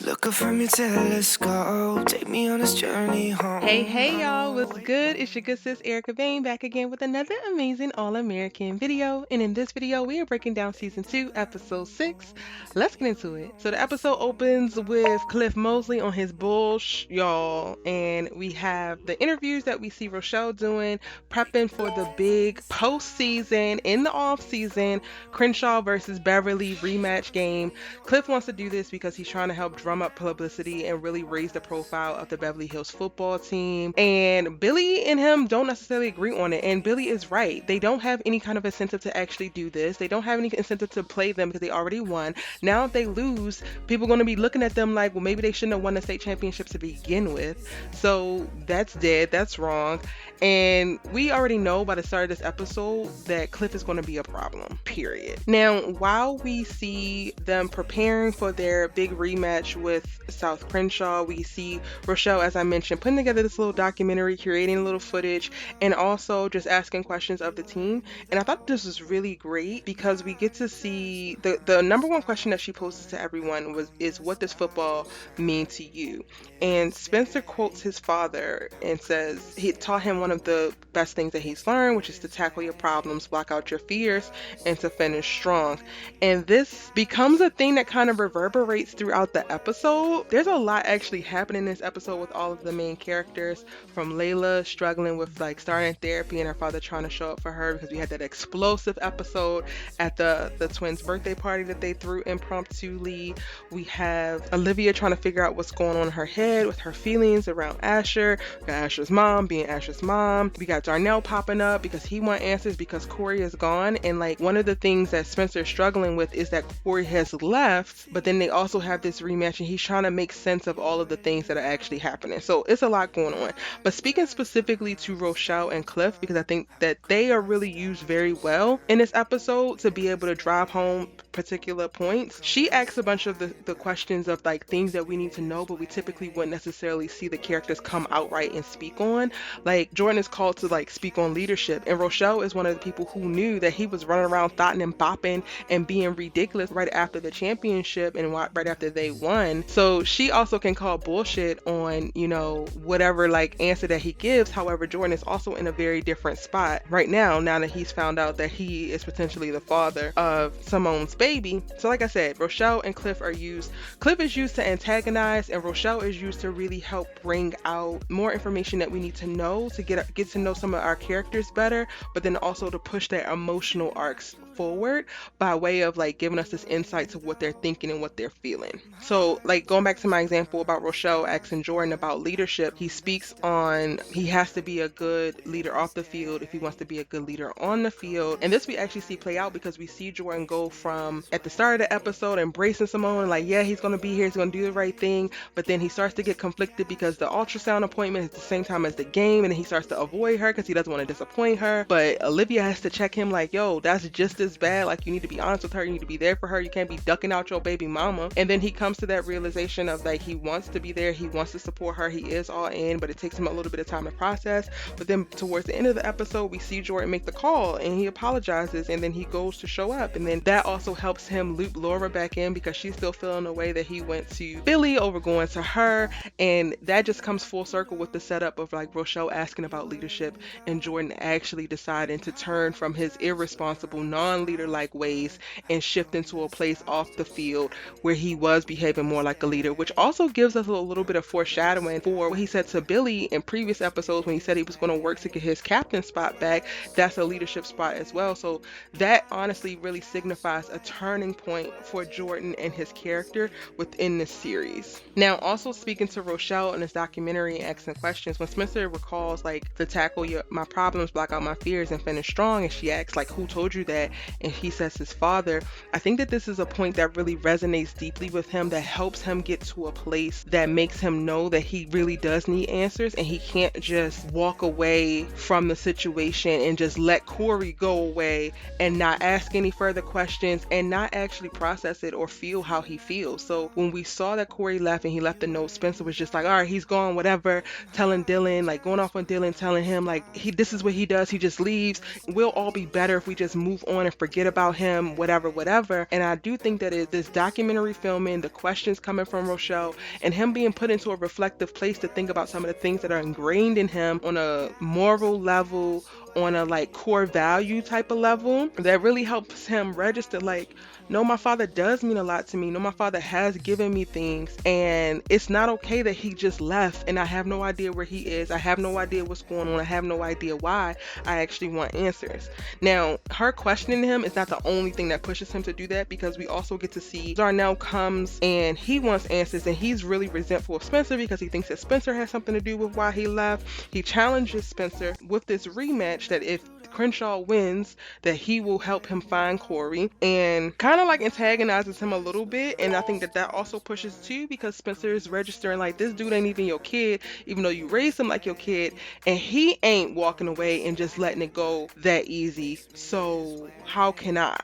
Look up from your telescope, take me on this journey home. Hey, y'all, what's good? It's your good sis Erica Bain back again with another amazing All American video. And in this video, we are breaking down season 2, episode 6. Let's get into it. So, the episode opens with Cliff Mosley on his bullsh, y'all. And we have the interviews that we see Rochelle doing, prepping for the big postseason in the off season Crenshaw versus Beverly rematch game. Cliff wants to do this because he's trying to help drum up publicity and really raise the profile of the Beverly Hills football team. And Billy and him don't necessarily agree on it. And Billy is right. They don't have any kind of incentive to actually do this. They don't have any incentive to play them because they already won. Now, if they lose, people are going to be looking at them like, well, maybe they shouldn't have won the state championship to begin with. So that's dead. That's wrong. And we already know by the start of this episode that Cliff is going to be a problem, period. Now, while we see them preparing for their big rematch with South Crenshaw, we see Rochelle, as I mentioned, putting together this little documentary, curating a little footage, and also just asking questions of the team. And I thought this was really great because we get to see the number one question that she poses to everyone is what does football mean to you? And Spencer quotes his father and says he taught him one of the best things that he's learned, which is to tackle your problems, block out your fears, and to finish strong. And this becomes a thing that kind of reverberates throughout the episode. There's a lot actually happening in this episode with all of the main characters, from Layla struggling with like starting therapy and her father trying to show up for her because we had that explosive episode at the twins' birthday party that they threw impromptuli. We have Olivia trying to figure out what's going on in her head with her feelings around Asher. We got Asher's mom being Asher's mom. We got Darnell popping up because he wants answers because Corey is gone. And like one of the things that Spencer is struggling with is that Corey has left, but then they also have this rematch and he's trying to make sense of all of the things that are actually happening. So it's a lot going on. But speaking specifically to Rochelle and Cliff, because I think that they are really used very well in this episode to be able to drive home particular points. She asks a bunch of the questions of like things that we need to know, but we typically wouldn't necessarily see the characters come outright and speak on. Like Jordan is called to like speak on leadership, and Rochelle is one of the people who knew that he was running around thotting and bopping and being ridiculous right after the championship and right after they won. So she also can call bullshit on, you know, whatever like answer that he gives. However, Jordan is also in a very different spot right now that he's found out that he is potentially the father of Simone's baby. So like I said, Rochelle and Cliff are used. Cliff is used to antagonize and Rochelle is used to really help bring out more information that we need to know to get to know some of our characters better, but then also to push their emotional arcs forward by way of like giving us this insight to what they're thinking and what they're feeling. So like going back to my example about Rochelle asking Jordan about leadership, he speaks on he has to be a good leader off the field if he wants to be a good leader on the field. And this we actually see play out because we see Jordan go from at the start of the episode embracing Simone, like yeah, he's going to be here, he's going to do the right thing, but then he starts to get conflicted because the ultrasound appointment is the same time as the game, and then he starts to avoid her because he doesn't want to disappoint her. But Olivia has to check him like, yo, that's just as bad, like you need to be honest with her, you need to be there for her, you can't be ducking out your baby mama. And then he comes to that realization of like he wants to be there, he wants to support her, he is all in, but it takes him a little bit of time to process. But then towards the end of the episode, we see Jordan make the call and he apologizes, and then he goes to show up, and then that also helps him loop Laura back in because she's still feeling the way that he went to Billy over going to her. And that just comes full circle with the setup of like Rochelle asking about leadership and Jordan actually deciding to turn from his irresponsible non-leader like ways and shift into a place off the field where he was behaving more like a leader, which also gives us a little bit of foreshadowing for what he said to Billy in previous episodes when he said he was going to work to get his captain spot back. That's a leadership spot as well. So that honestly really signifies a turning point for Jordan and his character within this series. Now, also speaking to Rochelle in this documentary and asking questions, when Spencer recalls like to tackle my problems, block out my fears, and finish strong, and she asks like who told you that, and he says his father, I think that this is a point that really resonates deeply with him, that helps him get to a place that makes him know that he really does need answers and he can't just walk away from the situation and just let Corey go away and not ask any further questions and not actually process it or feel how he feels. So when we saw that Corey left and he left the note, Spencer was just like, all right, he's gone, whatever, telling Dillon, like going off on Dillon, telling him like this is what he does, he just leaves. We'll all be better if we just move on and forget about him, whatever, whatever. And I do think that this documentary filming, the questions coming from Rochelle, and him being put into a reflective place to think about some of the things that are ingrained in him on a moral level, on a like core value type of level, that really helps him register like, no, my father does mean a lot to me. No, my father has given me things, and it's not okay that he just left and I have no idea where he is. I have no idea what's going on. I have no idea why. I actually want answers. Now, her questioning him is not the only thing that pushes him to do that, because we also get to see Darnell comes and he wants answers, and he's really resentful of Spencer because he thinks that Spencer has something to do with why he left. He challenges Spencer with this rematch that if Crenshaw wins, that he will help him find Corey, and kind of like antagonizes him a little bit. And I think that that also pushes too, because Spencer is registering like, this dude ain't even your kid, even though you raised him like your kid, and he ain't walking away and just letting it go that easy. So how can I?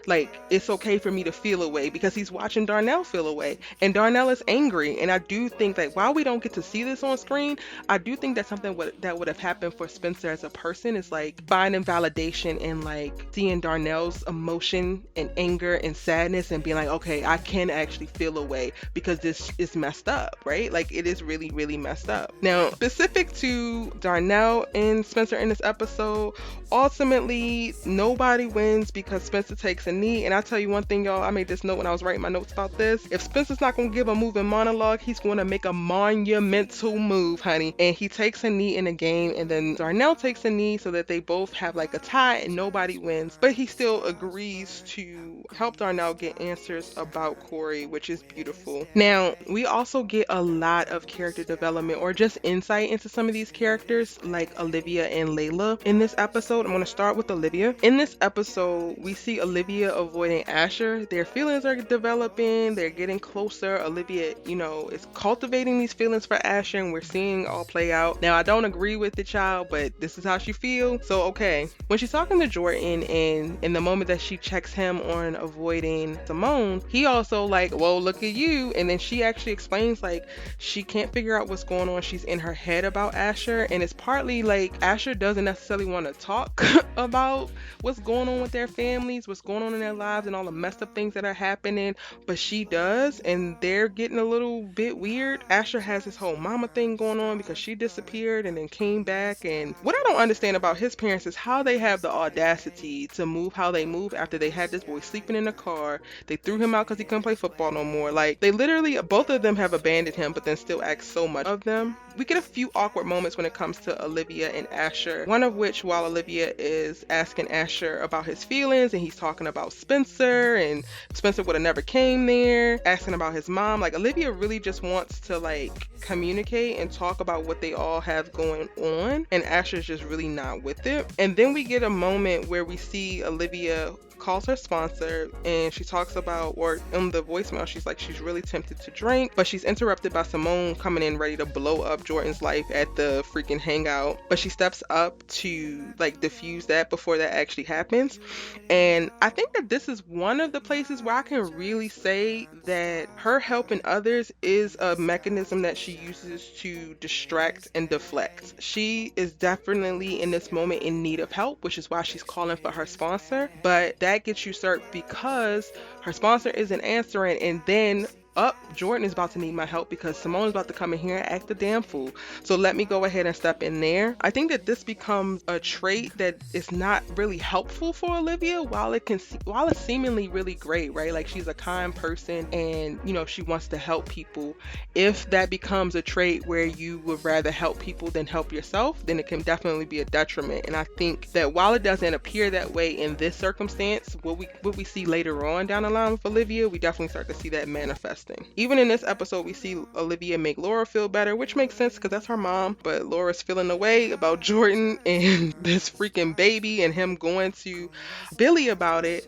Like, it's okay for me to feel away, because he's watching Darnell feel away, and Darnell is angry. And I do think that while we don't get to see this on screen, I do think that something that would have happened for Spencer as a person is like finding validation in like seeing Darnell's emotion and anger and sadness and being like, okay, I can actually feel away because this is messed up, right? Like, it is really, really messed up. Now, specific to Darnell and Spencer in this episode, ultimately nobody wins because Spencer takes a knee. And I tell you one thing, y'all, I made this note when I was writing my notes about this. If Spencer's not gonna give a moving monologue, he's gonna make a monumental move, honey. And he takes a knee in the game, and then Darnell takes a knee, so that they both have like a tie and nobody wins. But he still agrees to help Darnell get answers about Corey, which is beautiful. Now, we also get a lot of character development or just insight into some of these characters, like Olivia and Layla in this episode. I'm gonna start with Olivia. In this episode, we see Olivia avoiding Asher. Their feelings are developing, they're getting closer. Olivia, is cultivating these feelings for Asher, and we're seeing all play out. Now, I don't agree with the child, but this is how she feels, so okay. When she's talking to Jordan, and in the moment that she checks him on avoiding Simone, he also like, whoa, look at you. And then she actually explains like she can't figure out what's going on. She's in her head about Asher, and it's partly like Asher doesn't necessarily want to talk about what's going on with their families, what's going on in their lives, and all the messed up things that are happening, but she does, and they're getting a little bit weird. Asher has this whole mama thing going on because she disappeared and then came back, and what I don't understand about his parents is how they have the audacity to move how they move after they had this boy sleeping in the car. They threw him out because he couldn't play football no more. Like, they literally, both of them have abandoned him, but then still act so much of them. We get a few awkward moments when it comes to Olivia and Asher, one of which while Olivia is asking Asher about his feelings, and he's talking about Spencer, and Spencer would have never came there, asking about his mom. Like, Olivia really just wants to like communicate and talk about what they all have going on, and Asher's just really not with it. And then we get a moment where we see Olivia calls her sponsor, and she talks about, or in the voicemail, she's like, she's really tempted to drink, but she's interrupted by Simone coming in ready to blow up Jordan's life at the freaking hangout. But she steps up to like diffuse that before that actually happens. And I think that this is one of the places where I can really say that her helping others is a mechanism that she uses to distract and deflect. She is definitely in this moment in need of help, which is why she's calling for her sponsor, but that gets usurped because her sponsor isn't answering, and then Jordan is about to need my help because Simone is about to come in here and act a damn fool. So let me go ahead and step in there. I think that this becomes a trait that is not really helpful for Olivia, while it's seemingly really great, right? Like, she's a kind person, and she wants to help people. If that becomes a trait where you would rather help people than help yourself, then it can definitely be a detriment. And I think that while it doesn't appear that way in this circumstance, what we see later on down the line with Olivia, we definitely start to see that manifest. Even in this episode, we see Olivia make Laura feel better, which makes sense because that's her mom, but Laura's feeling away about Jordan and this freaking baby and him going to Billy about it.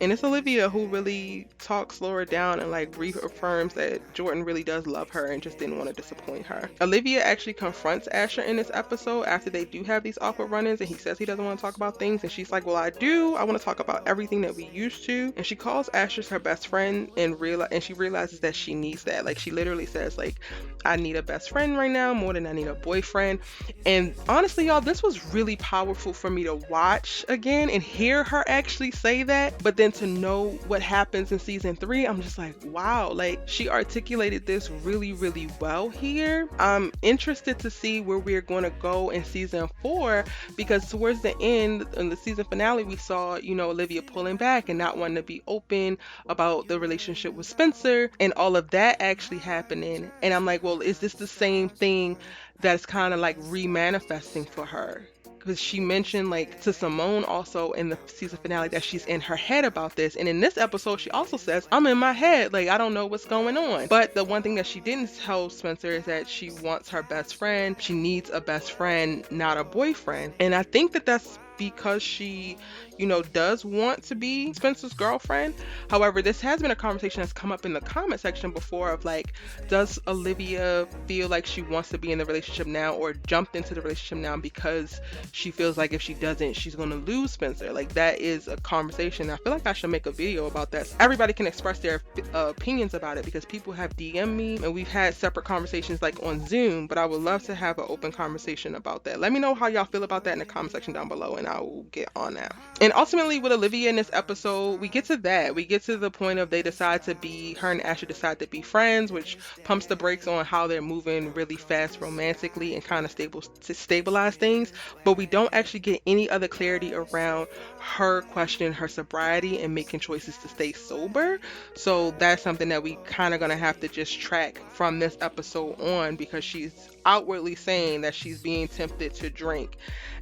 And it's Olivia who really talks Laura down and like reaffirms that Jordan really does love her and just didn't want to disappoint her. Olivia actually confronts Asher in this episode after they do have these awkward run-ins, and he says he doesn't want to talk about things, and she's like, well, I do. I want to talk about everything that we used to. And she calls Asher her best friend and she realizes that she needs that. Like, she literally says, like, I need a best friend right now more than I need a boyfriend. And honestly, y'all, this was really powerful for me to watch again and hear her actually say that. But then to know what happens in season 3, I'm just like, wow, like, she articulated this really, really well here. I'm interested to see where we're going to go in season 4, because towards the end, in the season finale, we saw, you know, Olivia pulling back and not wanting to be open about the relationship with Spencer and all of that actually happening. And I'm like, well, is this the same thing that's kind of like re-manifesting for her? Because she mentioned, like, to Simone also in the season finale that she's in her head about this. And in this episode, she also says, I'm in my head. Like, I don't know what's going on. But the one thing that she didn't tell Spencer is that she wants her best friend. She needs a best friend, not a boyfriend. And I think that that's because she, you know, does want to be Spencer's girlfriend. However, this has been a conversation that's come up in the comment section before of like, does Olivia feel like she wants to be in the relationship now or jumped into the relationship now because she feels like if she doesn't, she's going to lose Spencer? Like, that is a conversation. I feel like I should make a video about that. Everybody can express their opinions about it, because people have DM'd me and we've had separate conversations like on Zoom, but I would love to have an open conversation about that. Let me know how y'all feel about that in the comment section down below, and I will get on that. And ultimately with Olivia in this episode, we get to that. We get to the point of her and Asher decide to be friends, which pumps the brakes on how they're moving really fast romantically and kind of stabilize things. But we don't actually get any other clarity around her questioning her sobriety and making choices to stay sober. So that's something that we kind of gonna have to just track from this episode on, because she's outwardly saying that she's being tempted to drink.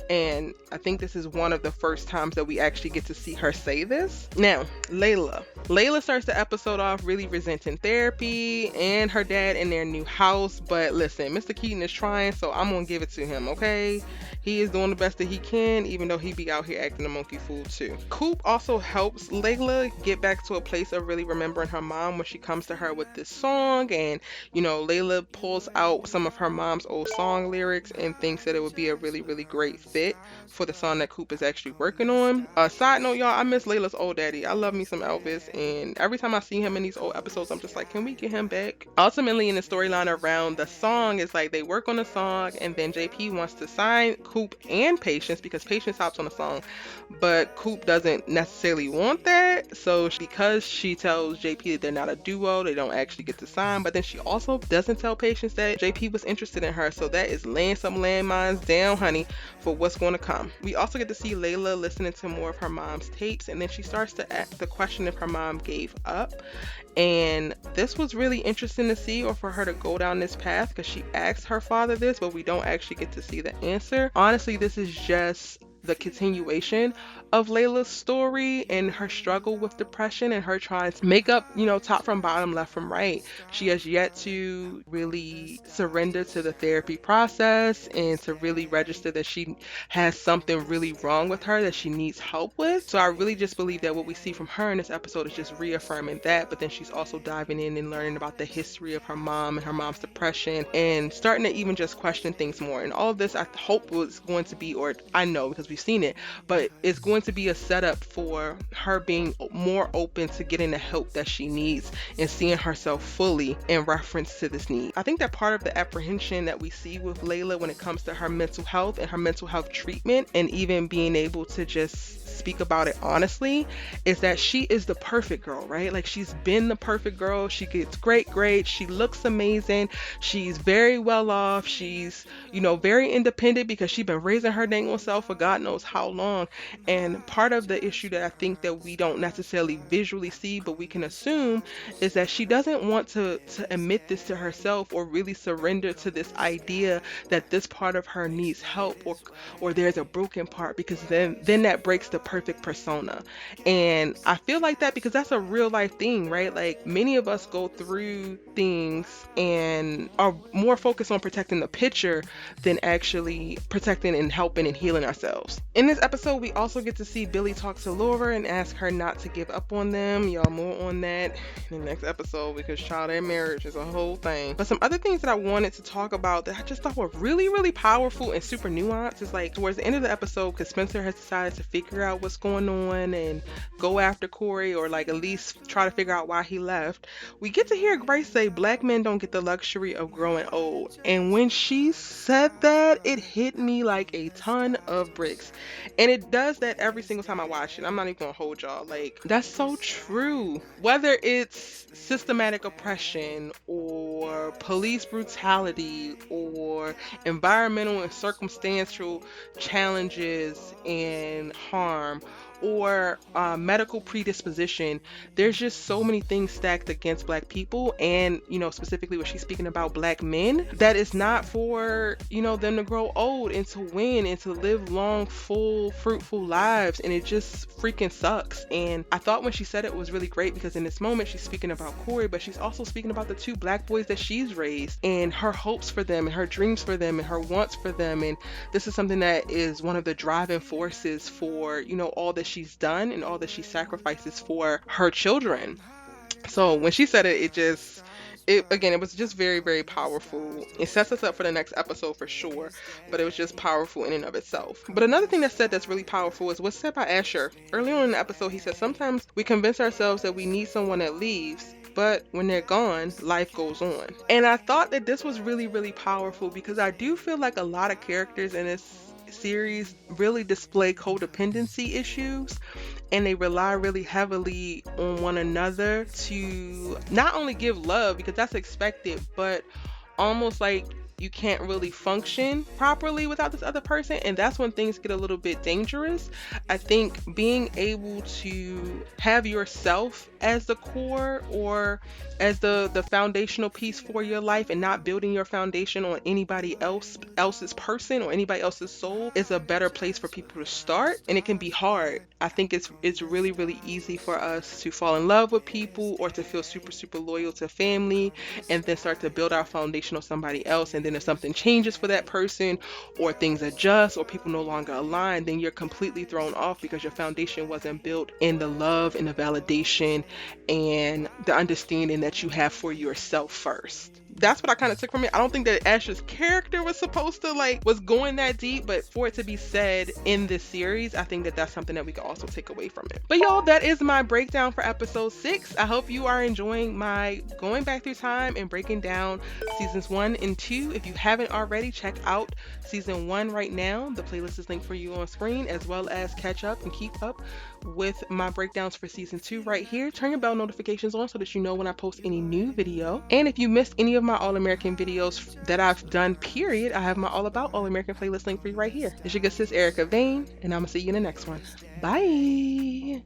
And I think this is one of the first times that we actually get to see her say this. Now, Layla starts the episode off really resenting therapy and her dad in their new house. But listen, Mr. Keating is trying, so I'm gonna give it to him, okay? He is doing the best that he can, even though he be out here acting a monkey fool too. Coop also helps Layla get back to a place of really remembering her mom when she comes to her with this song. And, you know, Layla pulls out some of her mom's old song lyrics and thinks that it would be a really, really great fit for the song that Coop is actually working on. Side note, y'all, I miss Layla's old daddy. I love me some Elvis, and every time I see him in these old episodes, I'm just like, can we get him back? Ultimately, in the storyline around the song, it's like they work on the song, and then JP wants to sign Coop and Patience, because Patience hops on the song, but Coop doesn't necessarily want that. So because she tells JP that they're not a duo, they don't actually get to sign. But then she also doesn't tell Patience that JP was interested in her. So that is laying some landmines down, honey, for what's going to come. We also get to see Layla listening to more of her mom's tapes, and then she starts to ask the question if her mom gave up. And this was really interesting to see, or for her to go down this path, because she asked her father this, but we don't actually get to see the answer. Honestly, this is just the continuation of Layla's story and her struggle with depression and her trying to make up, you know, top from bottom, left from right. She has yet to really surrender to the therapy process and to really register that she has something really wrong with her that she needs help with. So I really just believe that what we see from her in this episode is just reaffirming that, but then she's also diving in and learning about the history of her mom and her mom's depression and starting to even just question things more. And all of this, I hope, was going to be, or I know because we've seen it, but it's going to be a setup for her being more open to getting the help that she needs and seeing herself fully in reference to this need. I think that part of the apprehension that we see with Layla when it comes to her mental health and her mental health treatment, and even being able to just speak about it honestly, is that she is the perfect girl, right? Like, she's been the perfect girl. She gets great grades. She looks amazing. She's very well off. She's, you know, very independent because she's been raising her dang old self for God knows how long. And part of the issue that I think that we don't necessarily visually see, but we can assume, is that she doesn't want to admit this to herself or really surrender to this idea that this part of her needs help, or there's a broken part, because then that breaks the perfect persona. And I feel like that because that's a real life thing, right? Like, many of us go through things and are more focused on protecting the picture than actually protecting and helping and healing ourselves. In this episode, we also get get to see Billy talk to Laura and ask her not to give up on them. Y'all, more on that in the next episode because child, their marriage is a whole thing. But some other things that I wanted to talk about that I just thought were really, really powerful and super nuanced is like towards the end of the episode, because Spencer has decided to figure out what's going on and go after Corey, or like at least try to figure out why he left. We get to hear Grace say black men don't get the luxury of growing old. And when she said that, it hit me like a ton of bricks. And it does that every single time I watch it. I'm not even gonna hold y'all. Like, that's so true. Whether it's systematic oppression or police brutality or environmental and circumstantial challenges and harm, or medical predisposition, there's just so many things stacked against black people, and specifically what she's speaking about, black men, that is not for them to grow old and to win and to live long, full, fruitful lives. And it just freaking sucks. And I thought when she said it was really great, because in this moment she's speaking about Corey, but she's also speaking about the two black boys that she's raised and her hopes for them and her dreams for them and her wants for them. And this is something that is one of the driving forces for all that she's done and all that she sacrifices for her children. So when she said it, it was just very, very powerful. It sets us up for the next episode for sure, but it was just powerful in and of itself. But another thing that's said that's really powerful is what's said by Asher. Earlier on in the episode, he said, sometimes we convince ourselves that we need someone that leaves, but when they're gone, life goes on. And I thought that this was really, really powerful, because I do feel like a lot of characters in this series really display codependency issues, and they rely really heavily on one another to not only give love, because that's expected, but almost like you can't really function properly without this other person. And that's when things get a little bit dangerous. I think being able to have yourself as the core, or as the foundational piece for your life, and not building your foundation on anybody else's person or anybody else's soul, is a better place for people to start. And it can be hard. I think it's really, really easy for us to fall in love with people, or to feel super, super loyal to family, and then start to build our foundation on somebody else. And then if something changes for that person, or things adjust, or people no longer align, then you're completely thrown off, because your foundation wasn't built in the love and the validation and the understanding that you have for yourself first. That's what I kind of took from it. I don't think that Asher's character was supposed to was going that deep, but for it to be said in this series, I think that that's something that we can also take away from it. But y'all, that is my breakdown for episode 6. I hope you are enjoying my going back through time and breaking down seasons 1 and 2. If you haven't already, check out season 1 right now. The playlist is linked for you on screen, as well as catch up and keep up with my breakdowns for season 2 right here. Turn your bell notifications on so that you know when I post any new video. And if you missed any of my All-American videos that I've done, period, I have my All About All-American playlist link for you right here. It's your good sis Erica Vane, and I'm gonna see you in the next one. Bye.